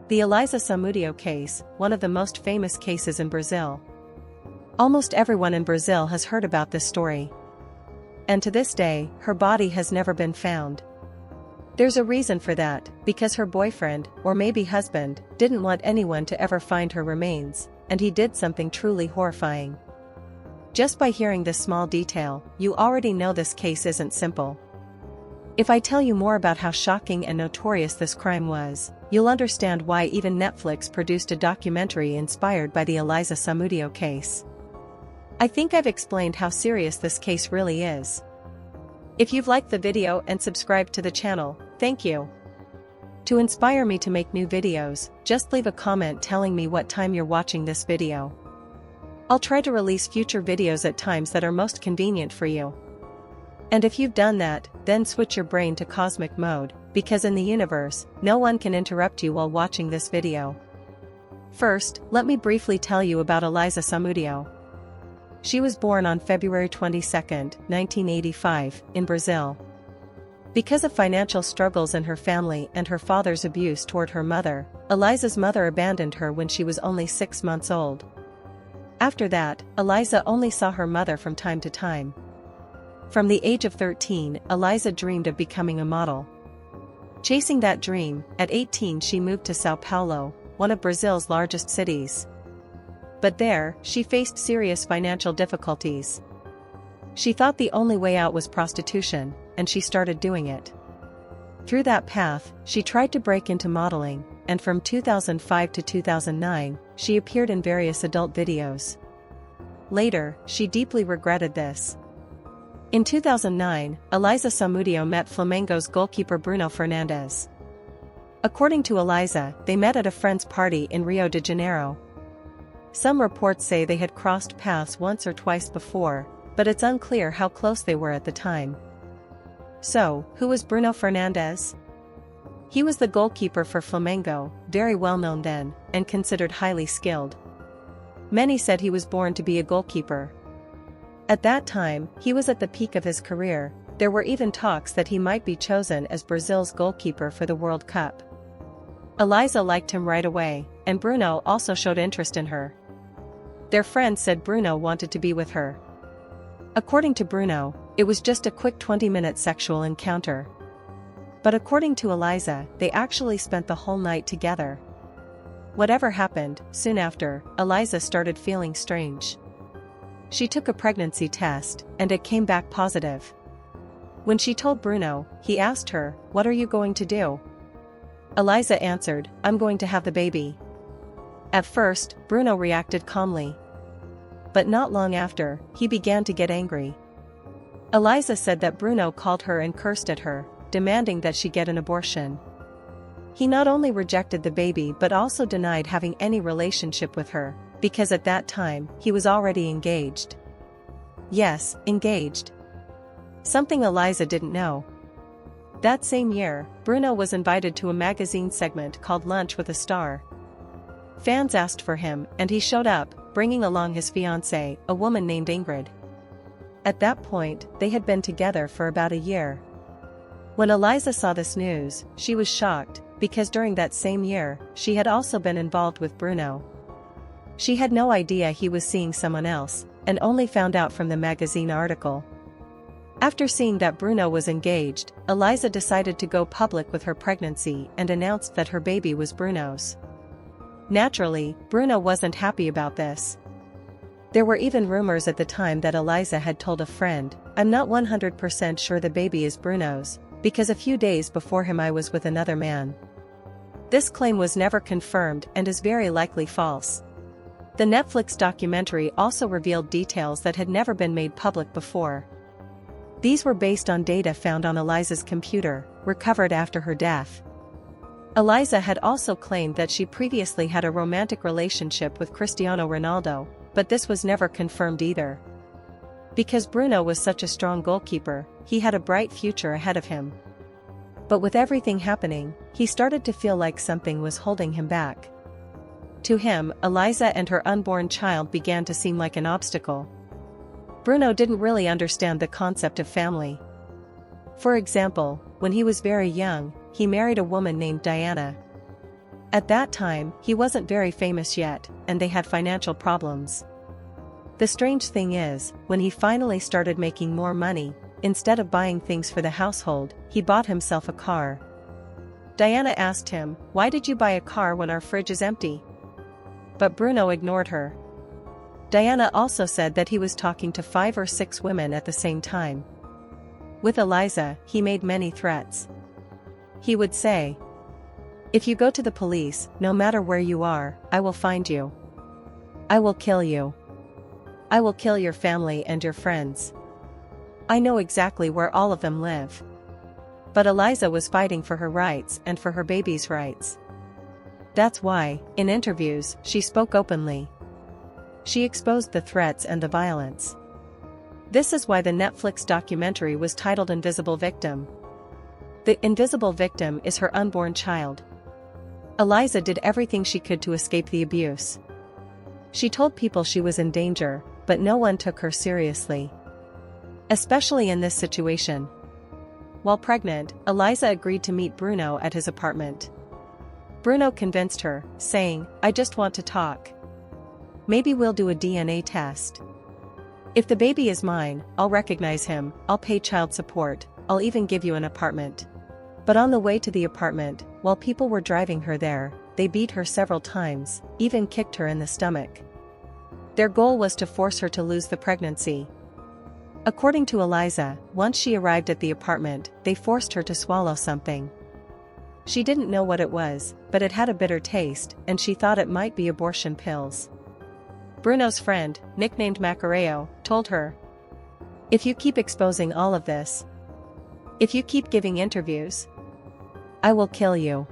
The Eliza Samudio case, one of the most famous cases in Brazil. Almost everyone in Brazil has heard about this story. And to this day, her body has never been found. There's a reason for that, because her boyfriend, or maybe husband, didn't want anyone to ever find her remains, and he did something truly horrifying. Just by hearing this small detail, you already know this case isn't simple. If I tell you more about how shocking and notorious this crime was, you'll understand why even Netflix produced a documentary inspired by the Eliza Samudio case. I think I've explained how serious this case really is. If you've liked the video and subscribed to the channel, thank you. To inspire me to make new videos, just leave a comment telling me what time you're watching this video. I'll try to release future videos at times that are most convenient for you. And if you've done that, then switch your brain to cosmic mode, because in the universe, no one can interrupt you while watching this video. First, let me briefly tell you about Eliza Samudio. She was born on February 22, 1985, in Brazil. Because of financial struggles in her family and her father's abuse toward her mother, Eliza's mother abandoned her when she was only 6 months old. After that, Eliza only saw her mother from time to time. From the age of 13, Eliza dreamed of becoming a model. Chasing that dream, at 18 she moved to São Paulo, one of Brazil's largest cities. But there, she faced serious financial difficulties. She thought the only way out was prostitution, and she started doing it. Through that path, she tried to break into modeling, and from 2005 to 2009, she appeared in various adult videos. Later, she deeply regretted this. In 2009, Eliza Samudio met Flamengo's goalkeeper Bruno Fernandes. According to Eliza, they met at a friend's party in Rio de Janeiro. Some reports say they had crossed paths once or twice before, but it's unclear how close they were at the time. So, who was Bruno Fernandes? He was the goalkeeper for Flamengo, very well known then, and considered highly skilled. Many said he was born to be a goalkeeper. At that time, he was at the peak of his career. There were even talks that he might be chosen as Brazil's goalkeeper for the World Cup. Eliza liked him right away, and Bruno also showed interest in her. Their friends said Bruno wanted to be with her. According to Bruno, it was just a quick 20-minute sexual encounter. But according to Eliza, they actually spent the whole night together. Whatever happened, soon after, Eliza started feeling strange. She took a pregnancy test, and it came back positive. When she told Bruno, he asked her, "What are you going to do?" Eliza answered, "I'm going to have the baby." At first, Bruno reacted calmly. But not long after, he began to get angry. Eliza said that Bruno called her and cursed at her, demanding that she get an abortion. He not only rejected the baby but also denied having any relationship with her, because at that time, he was already engaged. Yes, engaged. Something Eliza didn't know. That same year, Bruno was invited to a magazine segment called Lunch with a Star. Fans asked for him, and he showed up, bringing along his fiancée, a woman named Ingrid. At that point, they had been together for about a year. When Eliza saw this news, she was shocked, because during that same year, she had also been involved with Bruno. She had no idea he was seeing someone else, and only found out from the magazine article. After seeing that Bruno was engaged, Eliza decided to go public with her pregnancy and announced that her baby was Bruno's. Naturally, Bruno wasn't happy about this. There were even rumors at the time that Eliza had told a friend, "I'm not 100% sure the baby is Bruno's, because a few days before him I was with another man." This claim was never confirmed and is very likely false. The Netflix documentary also revealed details that had never been made public before. These were based on data found on Eliza's computer, recovered after her death. Eliza had also claimed that she previously had a romantic relationship with Cristiano Ronaldo, but this was never confirmed either. Because Bruno was such a strong goalkeeper, he had a bright future ahead of him. But with everything happening, he started to feel like something was holding him back. To him, Eliza and her unborn child began to seem like an obstacle. Bruno didn't really understand the concept of family. For example, when he was very young, he married a woman named Diana. At that time, he wasn't very famous yet, and they had financial problems. The strange thing is, when he finally started making more money, instead of buying things for the household, he bought himself a car. Diana asked him, "Why did you buy a car when our fridge is empty?" But Bruno ignored her. Diana also said that he was talking to 5 or 6 women at the same time. With Eliza, he made many threats. He would say, "If you go to the police, no matter where you are, I will find you. I will kill you. I will kill your family and your friends. I know exactly where all of them live." But Eliza was fighting for her rights and for her baby's rights. That's why, in interviews, she spoke openly. She exposed the threats and the violence. This is why the Netflix documentary was titled Invisible Victim. The invisible victim is her unborn child. Eliza did everything she could to escape the abuse. She told people she was in danger, but no one took her seriously. Especially in this situation. While pregnant, Eliza agreed to meet Bruno at his apartment. Bruno convinced her, saying, "I just want to talk. Maybe we'll do a DNA test. If the baby is mine, I'll recognize him, I'll pay child support, I'll even give you an apartment." But on the way to the apartment, while people were driving her there, they beat her several times, even kicked her in the stomach. Their goal was to force her to lose the pregnancy. According to Eliza, once she arrived at the apartment, they forced her to swallow something. She didn't know what it was, but it had a bitter taste, and she thought it might be abortion pills. Bruno's friend, nicknamed Macareo, told her, "If you keep exposing all of this, if you keep giving interviews, I will kill you."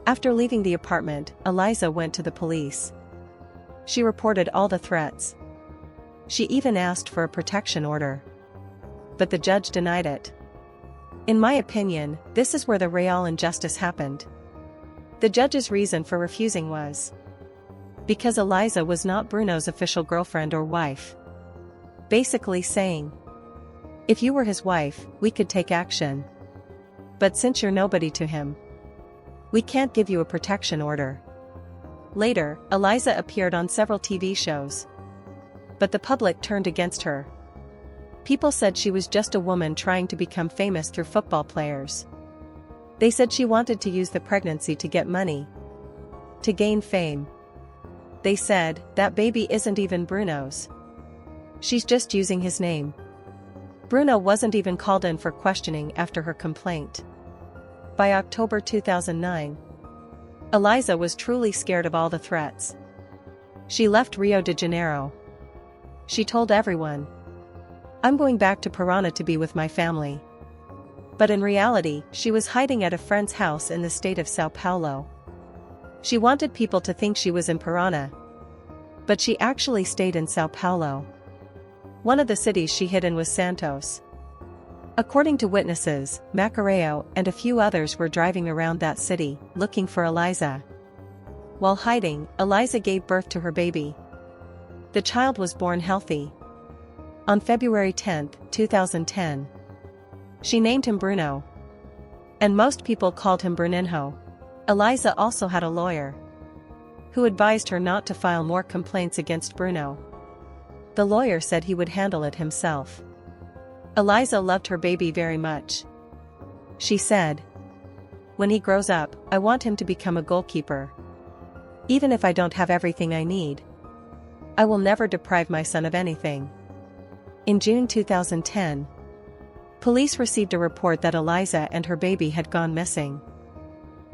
After leaving the apartment, Eliza went to the police. She reported all the threats. She even asked for a protection order. But the judge denied it. In my opinion, this is where the real injustice happened. The judge's reason for refusing was because Eliza was not Bruno's official girlfriend or wife. Basically saying, if you were his wife, we could take action. But since you're nobody to him, we can't give you a protection order. Later, Eliza appeared on several TV shows. But the public turned against her. People said she was just a woman trying to become famous through football players. They said she wanted to use the pregnancy to get money, to gain fame. They said, that baby isn't even Bruno's. She's just using his name. Bruno wasn't even called in for questioning after her complaint. By October 2009, Eliza was truly scared of all the threats. She left Rio de Janeiro. She told everyone, "I'm going back to Parana to be with my family." But in reality, she was hiding at a friend's house in the state of São Paulo. She wanted people to think she was in Parana. But she actually stayed in São Paulo. One of the cities she hid in was Santos. According to witnesses, Macareo and a few others were driving around that city, looking for Eliza. While hiding, Eliza gave birth to her baby. The child was born healthy. On February 10, 2010. She named him Bruno. And most people called him Bruninho. Eliza also had a lawyer who advised her not to file more complaints against Bruno. The lawyer said he would handle it himself. Eliza loved her baby very much. She said, "When he grows up, I want him to become a goalkeeper. Even if I don't have everything I need, I will never deprive my son of anything." In June 2010, police received a report that Eliza and her baby had gone missing.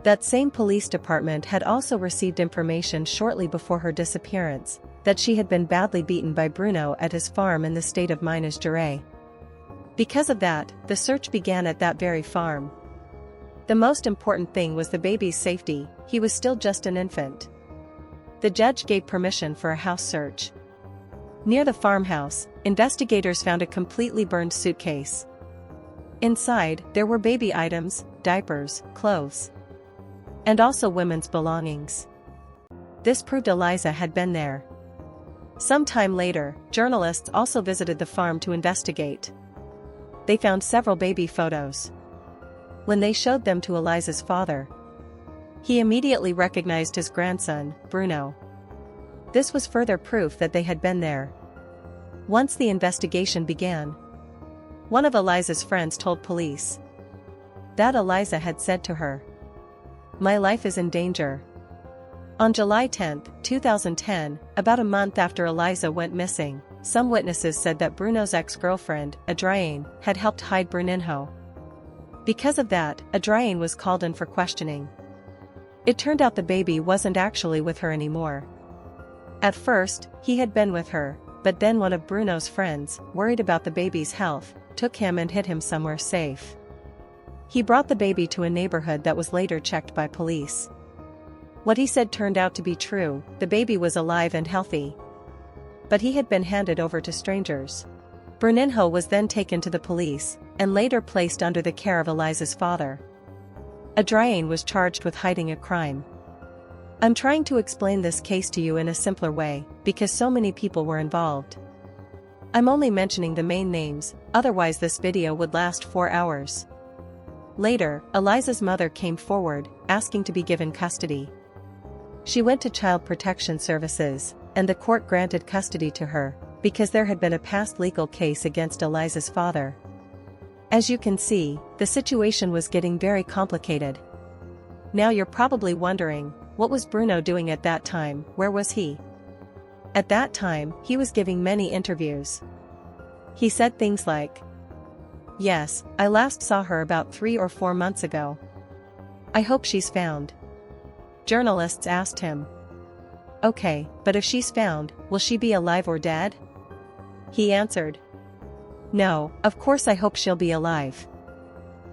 That same police department had also received information shortly before her disappearance that she had been badly beaten by Bruno at his farm in the state of Minas Gerais. Because of that, the search began at that very farm. The most important thing was the baby's safety. He was still just an infant. The judge gave permission for a house search. Near the farmhouse, investigators found a completely burned suitcase. Inside, there were baby items, diapers, clothes, and also women's belongings. This proved Eliza had been there. Sometime later, journalists also visited the farm to investigate. They found several baby photos. When they showed them to Eliza's father, He immediately recognized his grandson, Bruno. This was further proof that they had been there. Once the investigation began, one of Eliza's friends told police that Eliza had said to her, "My life is in danger." On July 10, 2010, about a month after Eliza went missing, some witnesses said that Bruno's ex-girlfriend, Adrienne, had helped hide Bruninho. Because of that, Adrienne was called in for questioning. It turned out the baby wasn't actually with her anymore. At first, he had been with her, but then one of Bruno's friends, worried about the baby's health, took him and hid him somewhere safe. He brought the baby to a neighborhood that was later checked by police. What he said turned out to be true, the baby was alive and healthy. But he had been handed over to strangers. Bruninho was then taken to the police, and later placed under the care of Eliza's father. Adrienne was charged with hiding a crime. I'm trying to explain this case to you in a simpler way, because so many people were involved. I'm only mentioning the main names, otherwise this video would last 4 hours. Later, Eliza's mother came forward, asking to be given custody. She went to Child Protection Services, and the court granted custody to her, because there had been a past legal case against Eliza's father. As you can see, the situation was getting very complicated. Now you're probably wondering, what was Bruno doing at that time, where was he? At that time, he was giving many interviews. He said things like, "Yes, I last saw her about 3 or 4 months ago. I hope she's found." Journalists asked him, "Okay, but if she's found, will she be alive or dead?" He answered, "No, of course I hope she'll be alive."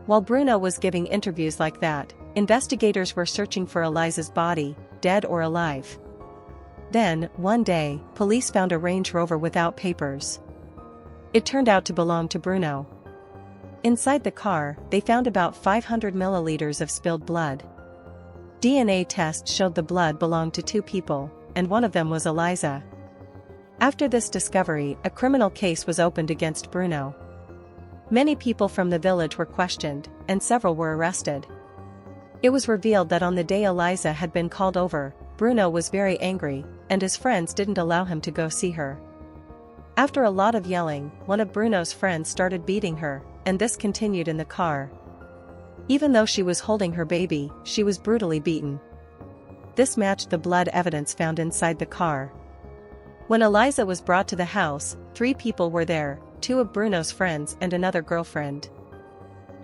While Bruno was giving interviews like that, investigators were searching for Eliza's body, dead or alive. Then, one day, police found a Range Rover without papers. It turned out to belong to Bruno. Inside the car, they found about 500 milliliters of spilled blood. DNA tests showed the blood belonged to 2 people, and one of them was Eliza. After this discovery, a criminal case was opened against Bruno. Many people from the village were questioned, and several were arrested. It was revealed that on the day Eliza had been called over, Bruno was very angry, and his friends didn't allow him to go see her. After a lot of yelling, one of Bruno's friends started beating her, and this continued in the car. Even though she was holding her baby, she was brutally beaten. This matched the blood evidence found inside the car. When Eliza was brought to the house, 3 people were there, 2 of Bruno's friends and another girlfriend.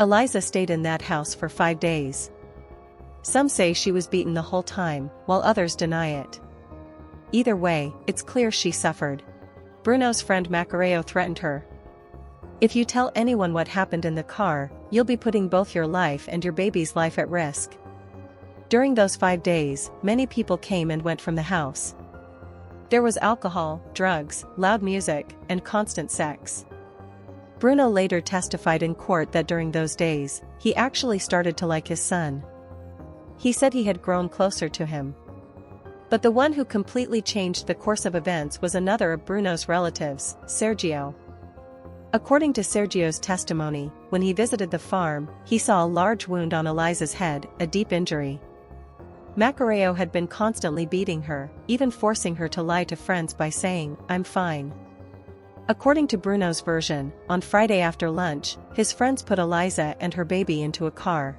Eliza stayed in that house for 5 days. Some say she was beaten the whole time, while others deny it. Either way, it's clear she suffered. Bruno's friend Macareo threatened her. "If you tell anyone what happened in the car, you'll be putting both your life and your baby's life at risk." During those 5 days, many people came and went from the house. There was alcohol, drugs, loud music, and constant sex. Bruno later testified in court that during those days, he actually started to like his son. He said he had grown closer to him. But the one who completely changed the course of events was another of Bruno's relatives, Sergio. According to Sergio's testimony, when he visited the farm, he saw a large wound on Eliza's head, a deep injury. Macareo had been constantly beating her, even forcing her to lie to friends by saying, "I'm fine." According to Bruno's version, on Friday after lunch, his friends put Eliza and her baby into a car.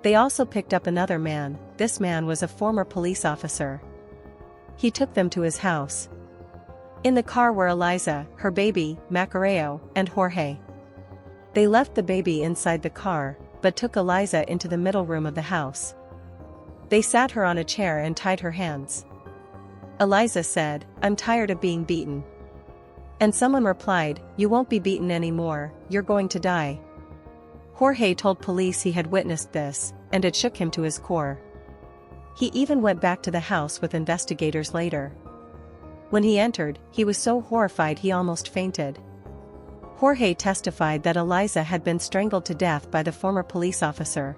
They also picked up another man. This man was a former police officer. He took them to his house. In the car were Eliza, her baby, Macareo, and Jorge. They left the baby inside the car, but took Eliza into the middle room of the house. They sat her on a chair and tied her hands. Eliza said, "I'm tired of being beaten." And someone replied, "You won't be beaten anymore, you're going to die." Jorge told police he had witnessed this, and it shook him to his core. He even went back to the house with investigators later. When he entered, he was so horrified he almost fainted. Jorge testified that Eliza had been strangled to death by the former police officer.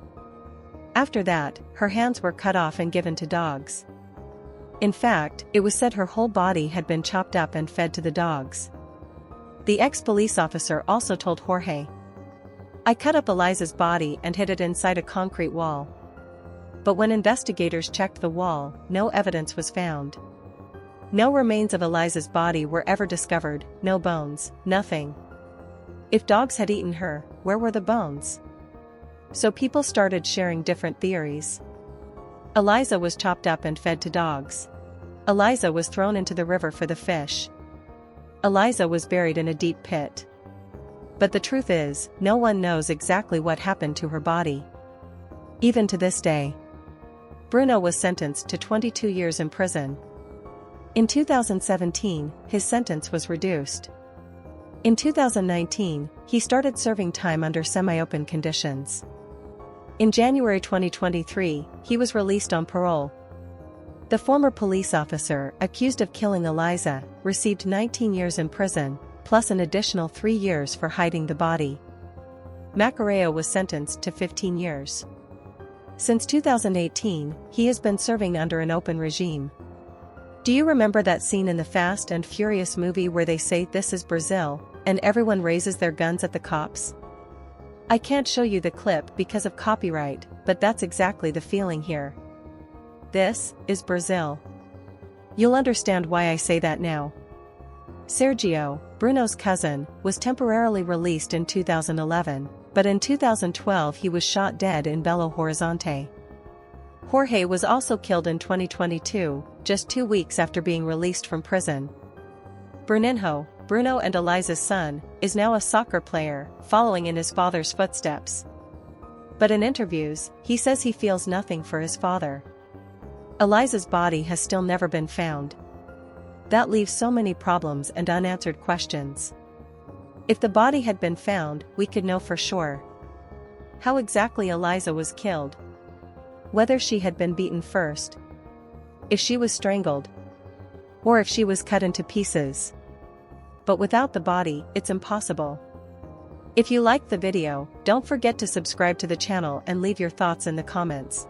After that, her hands were cut off and given to dogs. In fact, it was said her whole body had been chopped up and fed to the dogs. The ex-police officer also told Jorge, "I cut up Eliza's body and hid it inside a concrete wall." But when investigators checked the wall, no evidence was found. No remains of Eliza's body were ever discovered, no bones, nothing. If dogs had eaten her, where were the bones? So people started sharing different theories. Eliza was chopped up and fed to dogs. Eliza was thrown into the river for the fish. Eliza was buried in a deep pit. But the truth is, no one knows exactly what happened to her body. Even to this day. Bruno was sentenced to 22 years in prison. In 2017, his sentence was reduced. In 2019, he started serving time under semi-open conditions. In January 2023, he was released on parole. The former police officer, accused of killing Eliza, received 19 years in prison, plus an additional 3 years for hiding the body. Macareo was sentenced to 15 years. Since 2018, he has been serving under an open regime. Do you remember that scene in the Fast and Furious movie where they say "This is Brazil," and everyone raises their guns at the cops? I can't show you the clip because of copyright, but that's exactly the feeling here. This is Brazil. You'll understand why I say that now. Sergio, Bruno's cousin, was temporarily released in 2011, but in 2012 he was shot dead in Belo Horizonte. Jorge was also killed in 2022, just 2 weeks after being released from prison. Bruninho, Bruno and Eliza's son, is now a soccer player, following in his father's footsteps. But in interviews, he says he feels nothing for his father. Eliza's body has still never been found. That leaves so many problems and unanswered questions. If the body had been found, we could know for sure how exactly Eliza was killed. Whether she had been beaten first, if she was strangled, or if she was cut into pieces. But without the body, it's impossible. If you liked the video, don't forget to subscribe to the channel and leave your thoughts in the comments.